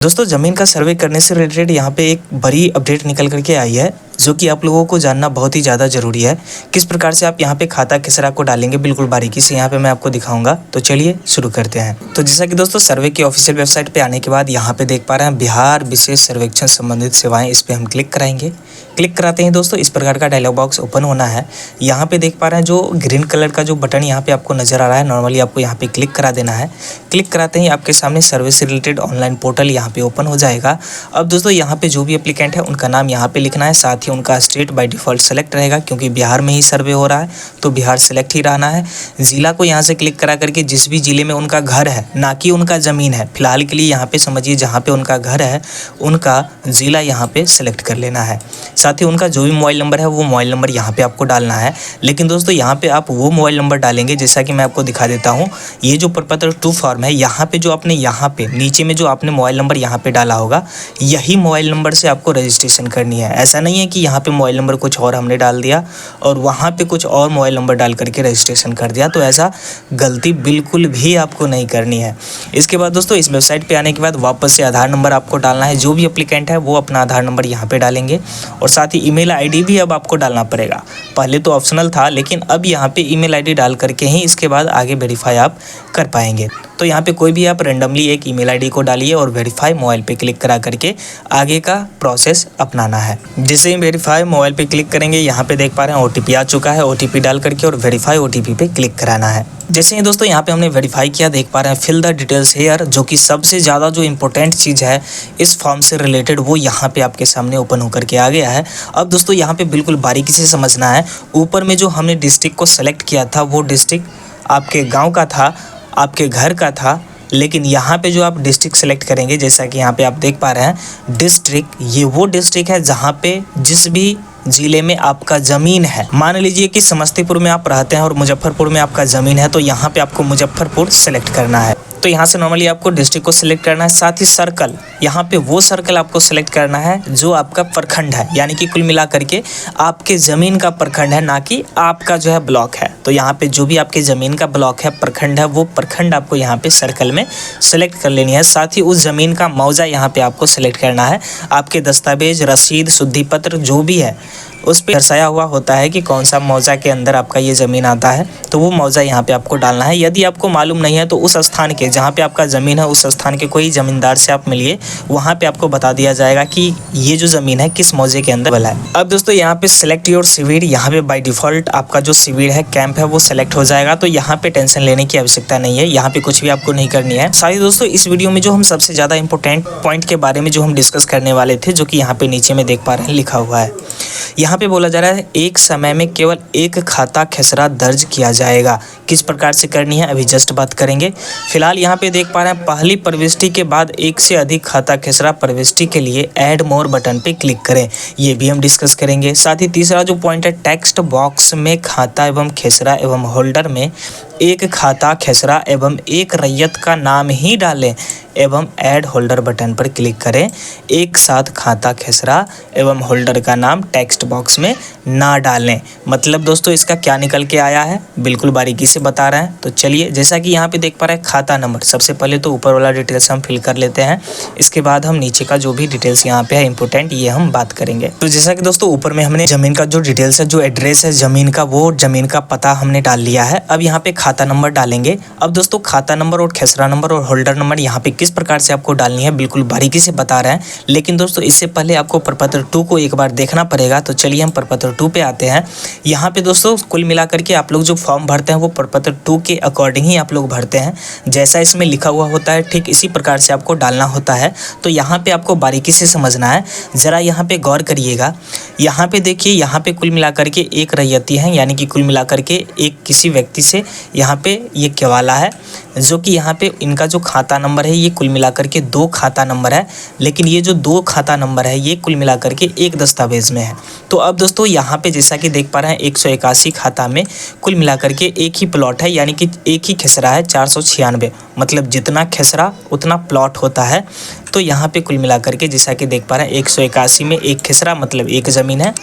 दोस्तों ज़मीन का सर्वे करने से रिलेटेड यहाँ पे एक बड़ी अपडेट निकल कर के आई है, जो कि आप लोगों को जानना बहुत ही ज़्यादा ज़रूरी है। किस प्रकार से आप यहाँ पे खाता खेसरा को डालेंगे बिल्कुल बारीकी से यहाँ पे मैं आपको दिखाऊंगा। तो चलिए शुरू करते हैं। तो जैसा कि दोस्तों सर्वे की ऑफिशियल वेबसाइट पे आने के बाद यहाँ पे देख पा रहे हैं बिहार विशेष सर्वेक्षण संबंधित सेवाएं, इस पर हम क्लिक कराएंगे। क्लिक कराते हैं दोस्तों, इस प्रकार का डायलॉग बॉक्स ओपन होना है। यहाँ पे देख पा रहे हैं जो ग्रीन कलर का जो बटन यहाँ पे आपको नजर आ रहा है, नॉर्मली आपको यहाँ पे क्लिक करा देना है। क्लिक कराते ही आपके सामने सर्वे से रिलेटेड ऑनलाइन पोर्टल यहाँ पे ओपन हो जाएगा। अब दोस्तों यहाँ पे जो भी एप्लीकेंट है उनका नाम यहाँ पे लिखना है, साथ ही उनका स्टेट बाय डिफॉल्ट सेलेक्ट रहेगा, क्योंकि बिहार में ही सर्वे हो रहा है तो बिहार सेलेक्ट ही रहना है। जिला को यहाँ से क्लिक करा करके जिस भी जिले में उनका घर है, ना कि उनका ज़मीन है, फिलहाल के लिए यहाँ पे समझिए जहाँ पे उनका घर है उनका जिला यहाँ पे सेलेक्ट कर लेना है। साथ ही उनका जो भी मोबाइल नंबर है वो मोबाइल नंबर यहाँ पे आपको डालना है। लेकिन दोस्तों यहाँ पे आप वो मोबाइल नंबर डालेंगे, जैसा कि मैं आपको दिखा देता हूँ। ये जो प्रपत्र 2 फॉर्म है, यहाँ पे जो आपने यहाँ पे नीचे में जो आपने मोबाइल नंबर यहाँ पे डाला होगा, यही मोबाइल नंबर से आपको रजिस्ट्रेशन करनी है। ऐसा नहीं है कि यहाँ पे मोबाइल नंबर कुछ और हमने डाल दिया और वहाँ पे कुछ और मोबाइल नंबर डाल करके रजिस्ट्रेशन कर दिया, तो ऐसा गलती बिल्कुल भी आपको नहीं करनी है। इसके बाद दोस्तों इस वेबसाइट पे आने के बाद वापस से आधार नंबर आपको डालना है। जो भी एप्लीकेंट है वो अपना आधार नंबर यहाँ पे डालेंगे और साथ ही ईमेल आईडी भी अब आपको डालना पड़ेगा। पहले तो ऑप्शनल था, लेकिन अब यहाँ पे ईमेल आईडी डाल करके ही इसके बाद आगे वेरीफाई आप कर पाएंगे। तो यहाँ पे कोई भी आप रेंडमली एक ईमेल आईडी को डालिए और वेरीफाई मोबाइल पे क्लिक करा करके आगे का प्रोसेस अपनाना है। जैसे ही वेरीफाई मोबाइल पे क्लिक करेंगे, यहाँ पे देख पा रहे हैं ओटीपी आ चुका है। ओटीपी डाल करके और वेरीफाई ओटीपी पे क्लिक कराना है। जैसे ही दोस्तों यहाँ पे हमने वेरीफाई किया, देख पा रहे हैं फिल द डिटेल्स हेयर, जो कि सबसे ज़्यादा जो इंपॉर्टेंट चीज़ है इस फॉर्म से रिलेटेड वो यहाँ पे आपके सामने ओपन होकर के आ गया है। अब दोस्तों यहाँ पे बिल्कुल बारीकी से समझना है। ऊपर में जो हमने डिस्ट्रिक्ट को सेलेक्ट किया था वो डिस्ट्रिक्ट आपके गाँव का था, आपके घर का था, लेकिन यहाँ पे जो आप डिस्ट्रिक्ट सेलेक्ट करेंगे, जैसा कि यहाँ पे आप देख पा रहे हैं डिस्ट्रिक्ट, ये वो डिस्ट्रिक्ट है जहाँ पे जिस भी जिले में आपका ज़मीन है। मान लीजिए कि समस्तीपुर में आप रहते हैं और मुजफ्फरपुर में आपका ज़मीन है, तो यहाँ पे आपको मुजफ्फरपुर सेलेक्ट करना है। तो यहाँ से नॉर्मली आपको डिस्ट्रिक्ट को सिलेक्ट करना है। साथ ही सर्कल, यहाँ पे वो सर्कल आपको सेलेक्ट करना है जो आपका प्रखंड है, यानी कि कुल मिला करके आपके ज़मीन का प्रखंड है, ना कि आपका जो है ब्लॉक है। तो यहाँ पे जो भी आपके ज़मीन का ब्लॉक है, प्रखंड है, वो प्रखंड आपको यहाँ पे सर्कल में सेलेक्ट कर लेनी है। साथ ही उस ज़मीन का मौजा यहाँ पे आपको सेलेक्ट करना है। आपके दस्तावेज, रसीद, शुद्धि पत्र जो भी है उस पर दर्शाया हुआ होता है कि कौन सा मौजा के अंदर आपका ये ज़मीन आता है, तो वो मौजा यहाँ पे आपको डालना है। यदि आपको मालूम नहीं है तो उस स्थान के जहाँ पे आपका ज़मीन है उस स्थान के कोई ज़मींदार से आप मिलिए, वहाँ पे आपको बता दिया जाएगा कि ये जो ज़मीन है किस मौजे के अंदर है। अब दोस्तों यहाँ पे सिलेक्ट योर सिविल, यहाँ पे बाई डिफ़ॉल्ट आपका जो सिविल है, कैंप है, वो सेलेक्ट हो जाएगा। तो यहाँ पे टेंशन लेने की आवश्यकता नहीं है, यहाँ पे कुछ भी आपको नहीं करनी है। साथ ही दोस्तों इस वीडियो में जो हम सबसे ज़्यादा इंपॉर्टेंट पॉइंट के बारे में जो हम डिस्कस करने वाले थे, जो कि यहाँ पे नीचे में देख पा रहे हैं लिखा हुआ है, यहाँ पे बोला जा रहा है एक समय में केवल एक खाता खेसरा दर्ज किया जाएगा। किस प्रकार से करनी है अभी जस्ट बात करेंगे। फिलहाल यहाँ पे देख पा रहे हैं पहली प्रविष्टि के बाद एक से अधिक खाता खेसरा प्रविष्टि के लिए ऐड मोर बटन पे क्लिक करें, ये भी हम डिस्कस करेंगे। साथ ही तीसरा जो पॉइंट है, टेक्स्ट बॉक्स में खाता एवं खेसरा एवं होल्डर में एक खाता खेसरा एवं एक रैयत का नाम ही डालें एवं ऐड होल्डर बटन पर क्लिक करें। एक साथ खाता खेसरा एवं होल्डर का नाम टेक्स्ट बॉक्स में ना डालें। मतलब दोस्तों इसका क्या निकल के आया है बिल्कुल बारीकी से बता रहे हैं। तो चलिए, जैसा कि यहाँ पे देख पा रहे हैं खाता नंबर, सबसे पहले तो ऊपर वाला डिटेल्स हम फिल कर लेते हैं। इसके बाद हम नीचे का जो भी डिटेल्स यहाँ पे है इंपॉर्टेंट, ये हम बात करेंगे। तो जैसा कि दोस्तों ऊपर में हमने जमीन का जो डिटेल्स है, जो एड्रेस है जमीन का, वो जमीन का पता हमने डाल लिया है। अब यहाँ पे खाता नंबर डालेंगे। अब दोस्तों खाता नंबर और खेसरा नंबर और होल्डर नंबर यहाँ पे किस प्रकार से आपको डालनी है बिल्कुल बारीकी से बता रहे हैं। लेकिन दोस्तों इससे पहले आपको प्रपत्र 2 को एक बार देखना पड़ेगा। तो चलिए हम प्रपत्र 2 पे आते हैं। यहाँ पे दोस्तों कुल मिलाकर के आप लोग जो फॉर्म भरते हैं वो प्रपत्र 2 के अकॉर्डिंग ही आप लोग भरते हैं। जैसा इसमें लिखा हुआ होता है ठीक इसी प्रकार से आपको डालना होता है। तो यहाँ पे आपको बारीकी से समझना है, ज़रा यहाँ पे गौर करिएगा। यहाँ पे देखिए, यहाँ पे कुल मिलाकर के एक रैयती है, यानी कि कुल मिलाकर के एक किसी व्यक्ति से यहाँ पे ये केवाला है, जो कि यहाँ पे इनका जो खाता नंबर है ये कुल मिलाकर के 2 खाता नंबर है। लेकिन ये जो 2 खाता नंबर है ये कुल मिलाकर के एक दस्तावेज में है। तो अब दोस्तों यहाँ पे जैसा कि देख पा रहे हैं 181 खाता में कुल मिलाकर के एक ही प्लॉट है, यानी कि एक ही खेसरा है 496। मतलब जितना खेसरा उतना प्लॉट होता है। तो यहाँ पे कुल मिलाकर के जैसा कि देख पा रहे हैं 181 में एक खेसरा मतलब एक ज़मीन है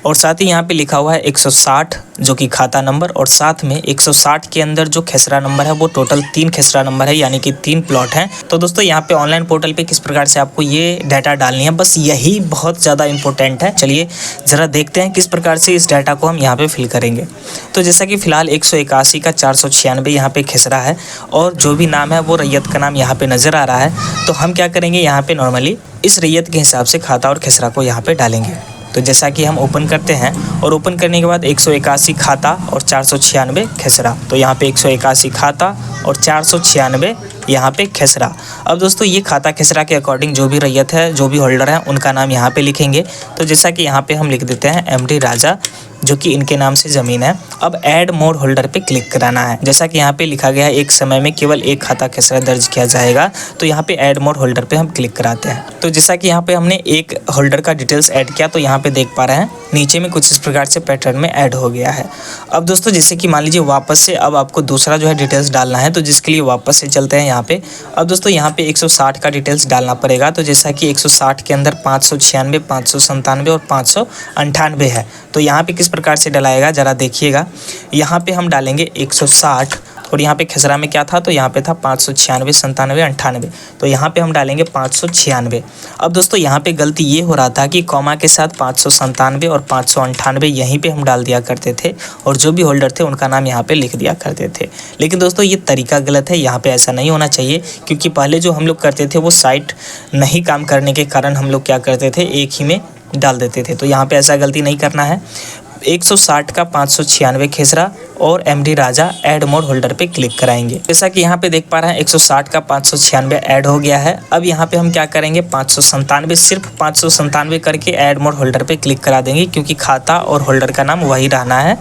और साथ ही यहाँ पे लिखा हुआ है 160 जो कि खाता नंबर, और साथ में 160 के अंदर जो खेसरा नंबर है वो टोटल 3 खेसरा नंबर है, यानी कि 3 प्लॉट हैं। तो दोस्तों यहाँ पे ऑनलाइन पोर्टल पे किस प्रकार से आपको ये डाटा डालनी है, बस यही बहुत ज़्यादा इंपॉर्टेंट है। चलिए ज़रा देखते हैं किस प्रकार से इस डाटा को हम यहाँ पे फिल करेंगे। तो जैसा कि फ़िलहाल 181 का 496 यहाँ पे खेसरा है, और जो भी नाम है वो रैयत का नाम यहाँ पे नज़र आ रहा है। तो हम क्या करेंगे, यहाँ पे नॉर्मली इस रैयत के हिसाब से खाता और खेसरा को यहाँ पे डालेंगे। तो जैसा कि हम ओपन करते हैं, और ओपन करने के बाद 181 खाता और 496 खेसरा, तो यहाँ पे 181 खाता और 496 यहाँ पे खेसरा। अब दोस्तों ये खाता खेसरा के अकॉर्डिंग जो भी रैयत है, जो भी होल्डर है, उनका नाम यहाँ पे लिखेंगे। तो जैसा कि यहाँ पे हम लिख देते हैं एमडी राजा, जो कि इनके नाम से ज़मीन है। अब ऐड मोर होल्डर पे क्लिक कराना है। जैसा कि यहाँ पे लिखा गया है एक समय में केवल एक खाता खेसरा दर्ज किया जाएगा, तो यहाँ पे ऐड मोर होल्डर पे हम क्लिक कराते हैं। तो जैसा कि यहाँ पे हमने एक होल्डर का डिटेल्स ऐड किया, तो यहाँ पे देख पा रहे हैं नीचे में कुछ इस प्रकार से पैटर्न में ऐड हो गया है। अब दोस्तों जैसे कि मान लीजिए वापस से अब आपको दूसरा जो है डिटेल्स डालना है, तो जिसके लिए वापस से चलते हैं यहाँ पे। अब दोस्तों यहाँ पे 160 का डिटेल्स डालना पड़ेगा। तो जैसा कि 160 के अंदर 596, 597 और 598 है। तो यहाँ पे किस प्रकार से डलाएगा ज़रा देखिएगा। यहाँ पे हम डालेंगे 160, और यहाँ पे खेसरा में क्या था, तो यहाँ पे था 596, 97, 98, तो यहाँ पे हम डालेंगे 596। अब दोस्तों यहाँ पे गलती ये हो रहा था कि कॉमा के साथ 597 और 598 यहीं पे हम डाल दिया करते थे, और जो भी होल्डर थे उनका नाम यहाँ पे लिख दिया करते थे। लेकिन दोस्तों ये तरीका गलत है, यहाँ पे ऐसा नहीं होना चाहिए, क्योंकि पहले जो हम लोग करते थे वो साइट नहीं काम करने के कारण हम लोग क्या करते थे, एक ही में डाल देते थे। तो यहाँ पे ऐसा गलती नहीं करना है। 160 का 596 खेसरा और एमडी राजा ऐड मोर होल्डर पे क्लिक कराएंगे। जैसा कि यहाँ पे देख पा रहे हैं 160 का 596 ऐड हो गया है। अब यहाँ पे हम क्या करेंगे, 597, सिर्फ 597 करके ऐड मोर होल्डर पे क्लिक करा देंगे, क्योंकि खाता और होल्डर का नाम वही रहना है।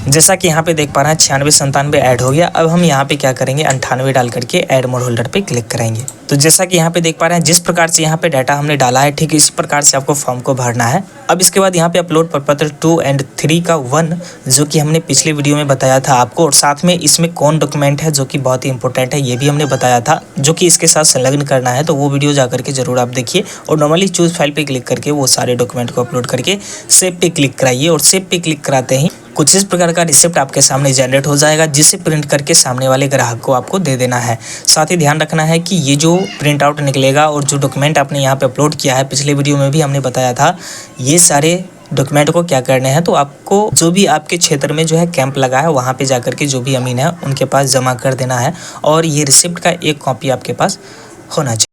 जैसा कि यहाँ पे देख पा रहे हैं 96, 97 ऐड हो गया। अब हम यहाँ पे क्या करेंगे, 98 डाल करके ऐड मोर होल्डर पे क्लिक करेंगे। तो जैसा कि यहाँ पे देख पा रहे हैं जिस प्रकार से यहाँ पे डाटा हमने डाला है, ठीक इसी प्रकार से आपको फॉर्म को भरना है। अब इसके बाद यहाँ पे अपलोड प्रपत्र 2 और 3 का 1, जो कि हमने पिछले वीडियो में बताया था आपको, और साथ में इसमें कौन डॉक्यूमेंट है जो कि बहुत ही इंपॉर्टेंट है, ये भी हमने बताया था, जो कि इसके साथ संलग्न करना है। तो वो वीडियो जा करके जरूर आप देखिए, और नॉर्मली चूज फाइल पे क्लिक करके वो सारे डॉक्यूमेंट को अपलोड करके सेव पे क्लिक कराइए, और सेव पे क्लिक कराते ही कुछ इस प्रकार का रिसिप्ट आपके सामने जनरेट हो जाएगा, जिसे प्रिंट करके सामने वाले ग्राहक को आपको दे देना है। साथ ही ध्यान रखना है कि ये जो प्रिंट आउट निकलेगा और जो डॉक्यूमेंट आपने यहाँ पे अपलोड किया है, पिछले वीडियो में भी हमने बताया था, ये सारे डॉक्यूमेंट को क्या करने हैं, तो आपको जो भी आपके क्षेत्र में जो है कैंप लगा है, वहाँ पे जाकर के जो भी अमीन है उनके पास जमा कर देना है, और ये रिसिप्ट का एक कॉपी आपके पास होना चाहिए।